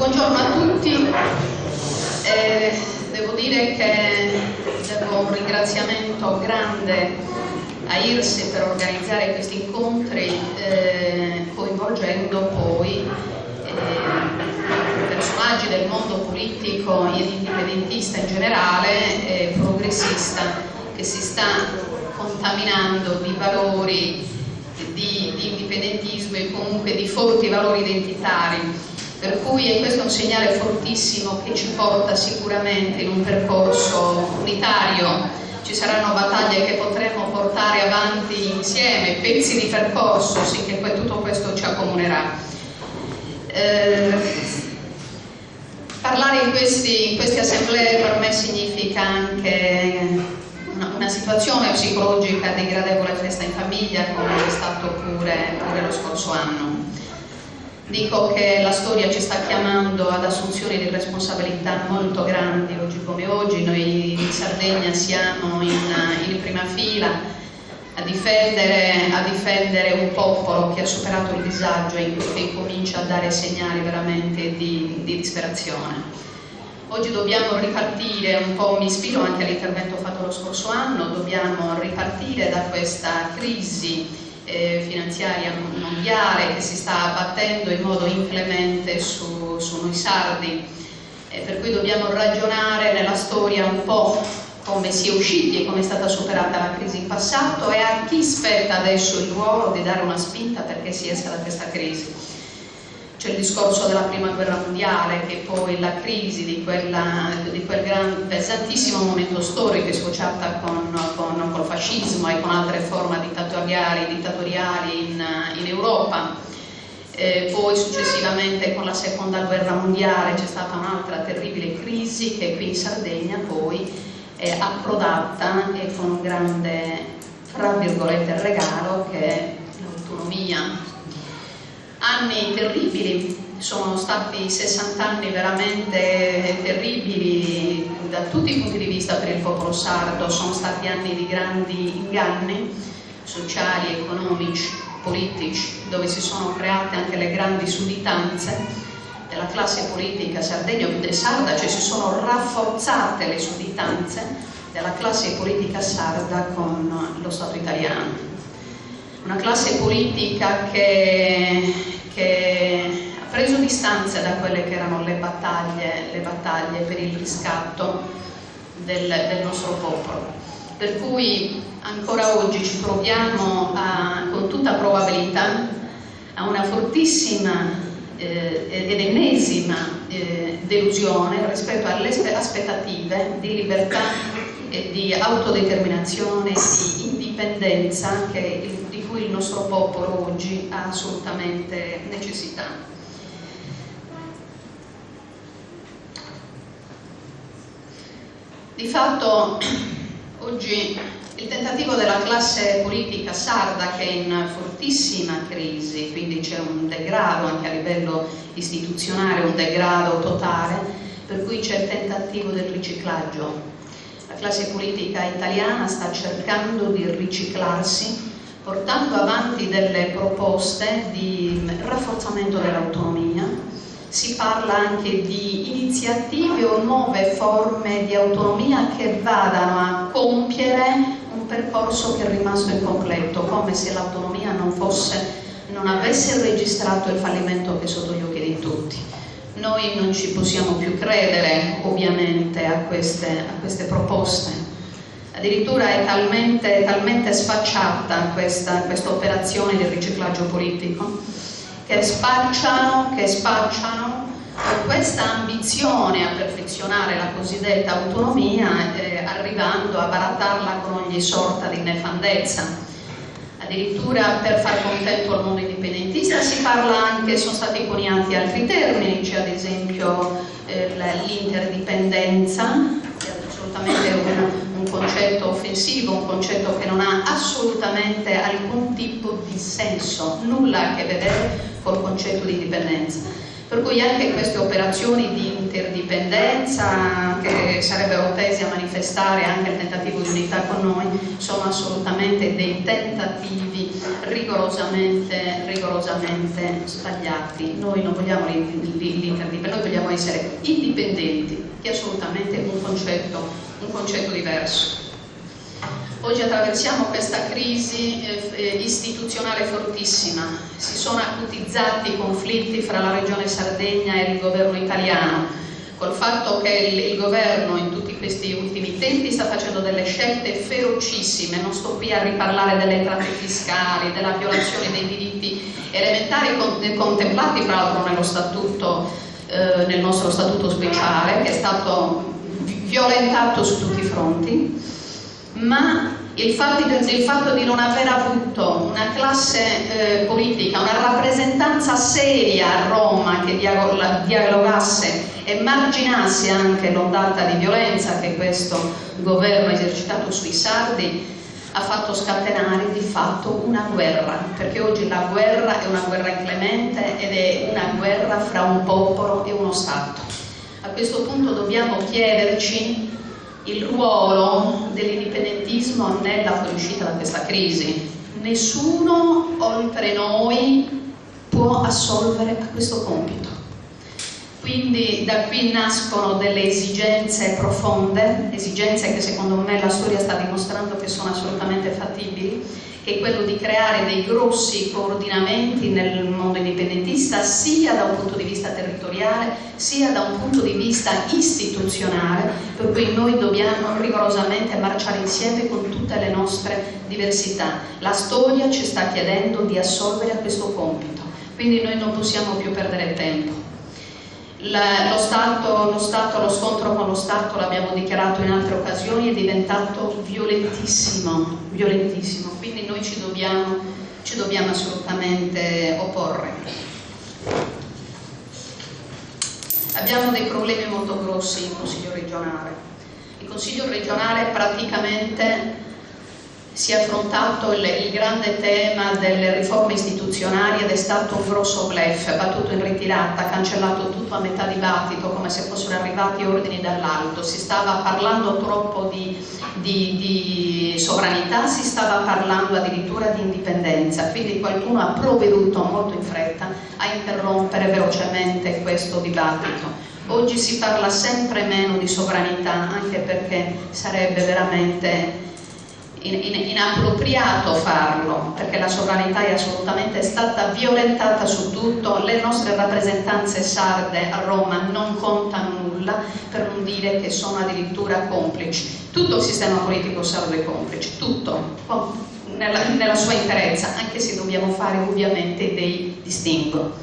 Buongiorno a tutti, devo dire che devo un ringraziamento grande a IRSE per organizzare questi incontri, coinvolgendo poi personaggi del mondo politico e indipendentista in generale e progressista, che si sta contaminando di valori di indipendentismo e comunque di forti valori identitari. Per cui questo è un segnale fortissimo che ci porta sicuramente in un percorso unitario. Ci saranno battaglie che potremo portare avanti insieme, pezzi di percorso, sì, che poi tutto questo ci accomunerà. Parlare in queste assemblee per me significa anche una situazione psicologica di gradevole festa in famiglia, come è stato pure lo scorso anno. Dico che la storia ci sta chiamando ad assunzioni di responsabilità molto grandi oggi come oggi. Noi in Sardegna siamo in prima fila a difendere un popolo che ha superato il disagio e che comincia a dare segnali veramente di disperazione. Oggi dobbiamo ripartire, un po' mi ispiro anche all'intervento fatto lo scorso anno, dobbiamo ripartire da questa crisi finanziaria mondiale che si sta abbattendo in modo inclemente su noi sardi, per cui dobbiamo ragionare nella storia un po' come si è usciti e come è stata superata la crisi in passato e a chi spetta adesso il ruolo di dare una spinta perché si esca da questa crisi. C'è il discorso della prima guerra mondiale, che poi la crisi di quel pesantissimo momento storico è sfociata col fascismo e con altre forme dittatoriali in Europa. Poi successivamente con la seconda guerra mondiale c'è stata un'altra terribile crisi che qui in Sardegna poi è approdata e con un grande, fra virgolette, regalo che è l'autonomia. Anni terribili, sono stati 60 anni veramente terribili da tutti i punti di vista per il popolo sardo, sono stati anni di grandi inganni sociali, economici, politici, dove si sono create anche le grandi sudditanze della classe politica sardegna e sarda, cioè si sono rafforzate le sudditanze della classe politica sarda con lo Stato italiano. Una classe politica che ha preso distanza da quelle che erano le battaglie per il riscatto del nostro popolo. Per cui ancora oggi ci troviamo con tutta probabilità a una fortissima ed ennesima delusione rispetto alle aspettative di libertà e di autodeterminazione e di indipendenza di cui il nostro popolo oggi ha assolutamente necessità. Di fatto oggi il tentativo della classe politica sarda, che è in fortissima crisi, quindi c'è un degrado anche a livello istituzionale, un degrado totale, per cui c'è il tentativo del riciclaggio. La classe politica italiana sta cercando di riciclarsi, portando avanti delle proposte di rafforzamento dell'autonomia. Si parla anche di iniziative o nuove forme di autonomia che vadano a compiere un percorso che è rimasto incompleto, come se l'autonomia non avesse registrato il fallimento che è sotto gli occhi di tutti. Noi non ci possiamo più credere ovviamente a queste proposte. Addirittura è talmente sfacciata questa operazione di riciclaggio politico che spacciano questa ambizione a perfezionare la cosiddetta autonomia, arrivando a barattarla con ogni sorta di nefandezza. Addirittura per far contento al mondo indipendentista si parla anche, sono stati coniati altri termini, c'è ad esempio l'interdipendenza, che è assolutamente un concetto offensivo, un concetto che non ha assolutamente alcun tipo di senso, nulla a che vedere col concetto di dipendenza. Per cui anche queste operazioni di interdipendenza, che sarebbero tesi a manifestare anche il tentativo di unità con noi, sono assolutamente dei tentativi rigorosamente sbagliati. Noi non vogliamo l'interdipendenza, noi vogliamo essere indipendenti, che è assolutamente un concetto diverso. Oggi attraversiamo questa crisi istituzionale fortissima, si sono acutizzati i conflitti fra la Regione Sardegna e il governo italiano, col fatto che il governo in tutti questi ultimi tempi sta facendo delle scelte ferocissime. Non sto qui a riparlare delle entrate fiscali, della violazione dei diritti elementari contemplati tra l'altro nello statuto, nel nostro statuto speciale, che è stato violentato su tutti i fronti, ma il fatto di non aver avuto una classe politica, una rappresentanza seria a Roma che dialogasse e marginasse anche l'ondata di violenza che questo governo ha esercitato sui sardi, ha fatto scatenare di fatto una guerra, perché oggi la guerra è una guerra inclemente ed è una guerra fra un popolo e uno Stato. A questo punto dobbiamo chiederci il ruolo dell'indipendentismo nella fuoriuscita da questa crisi. Nessuno oltre noi può assolvere a questo compito. Quindi da qui nascono delle esigenze profonde, esigenze che secondo me la storia sta dimostrando che sono assolutamente fattibili, che è quello di creare dei grossi coordinamenti nel mondo indipendentista, sia da un punto di vista territoriale, sia da un punto di vista istituzionale, per cui noi dobbiamo rigorosamente marciare insieme con tutte le nostre diversità. La storia ci sta chiedendo di assolvere a questo compito, quindi noi non possiamo più perdere tempo. Lo scontro con lo Stato, l'abbiamo dichiarato in altre occasioni, è diventato violentissimo, quindi noi ci dobbiamo assolutamente opporre. Abbiamo dei problemi molto grossi in Consiglio regionale. Il Consiglio regionale praticamente si è affrontato il grande tema delle riforme istituzionali ed è stato un grosso bluff, battuto in ritirata, cancellato tutto a metà dibattito come se fossero arrivati ordini dall'alto. Si stava parlando troppo di sovranità, si stava parlando addirittura di indipendenza, quindi qualcuno ha provveduto molto in fretta a interrompere velocemente questo dibattito. Oggi si parla sempre meno di sovranità, anche perché sarebbe veramente inappropriato farlo, perché la sovranità è assolutamente stata violentata su tutto. Le nostre rappresentanze sarde a Roma non contano nulla, per non dire che sono addirittura complici. Tutto il sistema politico sardo è complice, tutto, nella sua interezza, anche se dobbiamo fare ovviamente dei distinguo.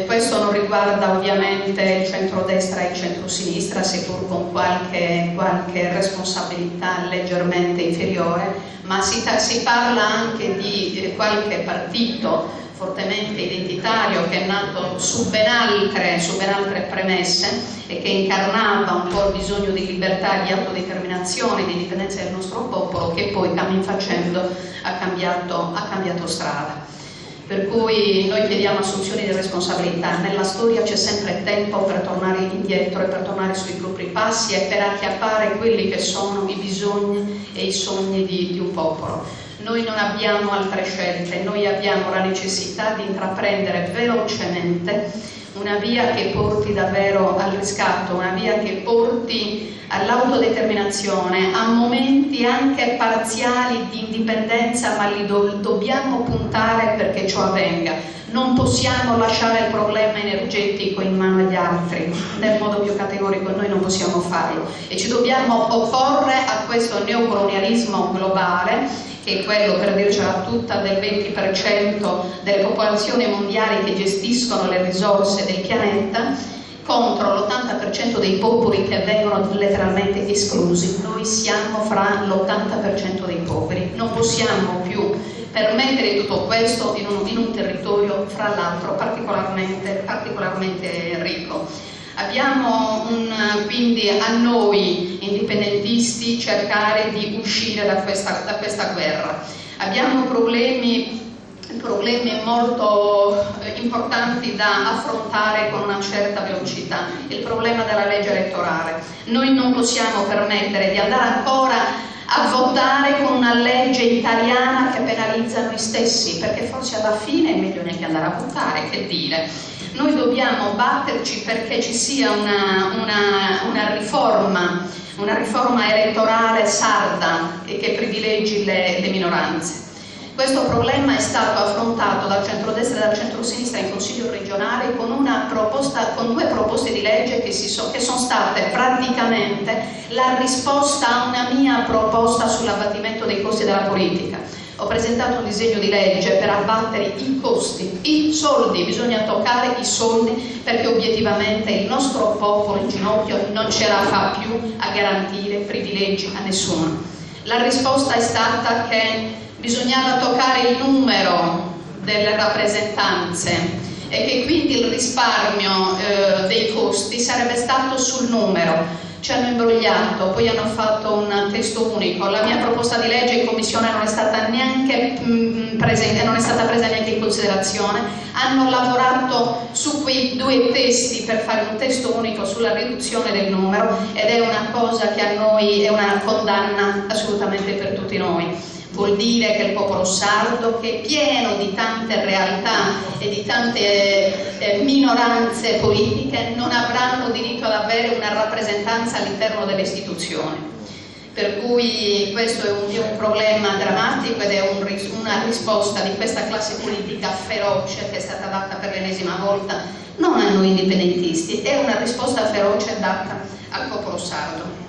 Questo non riguarda ovviamente il centrodestra e il centrosinistra, seppur con qualche responsabilità leggermente inferiore, ma si parla anche di qualche partito fortemente identitario che è nato su ben altre premesse e che incarnava un po' il bisogno di libertà, di autodeterminazione, di indipendenza del nostro popolo, che poi cammin facendo ha cambiato strada. Per cui noi chiediamo assunzioni di responsabilità. Nella storia c'è sempre tempo per tornare indietro e per tornare sui propri passi e per acchiappare quelli che sono i bisogni e i sogni di un popolo. Noi non abbiamo altre scelte, noi abbiamo la necessità di intraprendere velocemente una via che porti davvero al riscatto, una via che porti all'autodeterminazione, a momenti anche parziali di indipendenza, ma li dobbiamo puntare perché ciò avvenga. Non possiamo lasciare il problema energetico in mano agli altri, nel modo più categorico noi non possiamo farlo e ci dobbiamo opporre a questo neocolonialismo globale, che è quello, per dircela tutta, del 20% delle popolazioni mondiali che gestiscono le risorse del pianeta, contro l'80% dei popoli che vengono letteralmente esclusi. Noi siamo fra l'80% dei poveri, non possiamo più permettere tutto questo in un territorio, fra l'altro, particolarmente ricco. Abbiamo quindi a noi indipendentisti cercare di uscire da questa guerra. Abbiamo problemi problemi molto importanti da affrontare con una certa velocità. Il problema della legge elettorale. Noi non possiamo permettere di andare ancora a votare con una legge italiana che penalizza noi stessi, perché forse alla fine è meglio neanche andare a votare, che dire. Noi dobbiamo batterci perché ci sia una riforma elettorale sarda e che privilegi le minoranze. Questo problema è stato affrontato dal centrodestra e dal centrosinistra in Consiglio regionale con due proposte di legge che sono state praticamente la risposta a una mia proposta sull'abbattimento dei costi della politica. Ho presentato un disegno di legge per abbattere i costi, i soldi, bisogna toccare i soldi perché obiettivamente il nostro popolo in ginocchio non ce la fa più a garantire privilegi a nessuno. La risposta è stata che bisognava toccare il numero delle rappresentanze e che quindi il risparmio dei costi sarebbe stato sul numero. Ci hanno imbrogliato, poi hanno fatto un testo unico. La mia proposta di legge in commissione non è stata neanche presa neanche in considerazione. Hanno lavorato su quei due testi per fare un testo unico sulla riduzione del numero ed è una cosa che a noi è una condanna assolutamente per tutti noi. Vuol dire che il popolo sardo, che è pieno di tante realtà e di tante minoranze politiche, non avranno diritto ad avere una rappresentanza all'interno delle istituzioni. Per cui questo è un problema drammatico ed è una risposta di questa classe politica feroce che è stata data per l'ennesima volta non a noi indipendentisti, è una risposta feroce data al popolo sardo.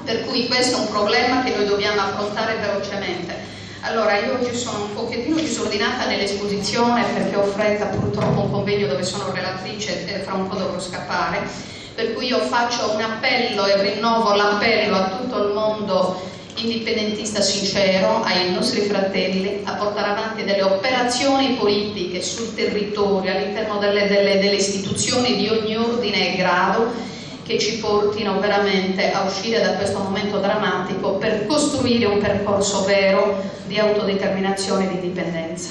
Per cui questo è un problema che noi dobbiamo affrontare velocemente. Allora, io oggi sono un pochettino disordinata nell'esposizione perché ho fretta, purtroppo un convegno dove sono relatrice e fra un po' dovrò scappare, per cui io faccio un appello e rinnovo l'appello a tutto il mondo indipendentista sincero, ai nostri fratelli, a portare avanti delle operazioni politiche sul territorio, all'interno delle istituzioni di ogni ordine e grado, che ci portino veramente a uscire da questo momento drammatico per costruire un percorso vero di autodeterminazione e di indipendenza.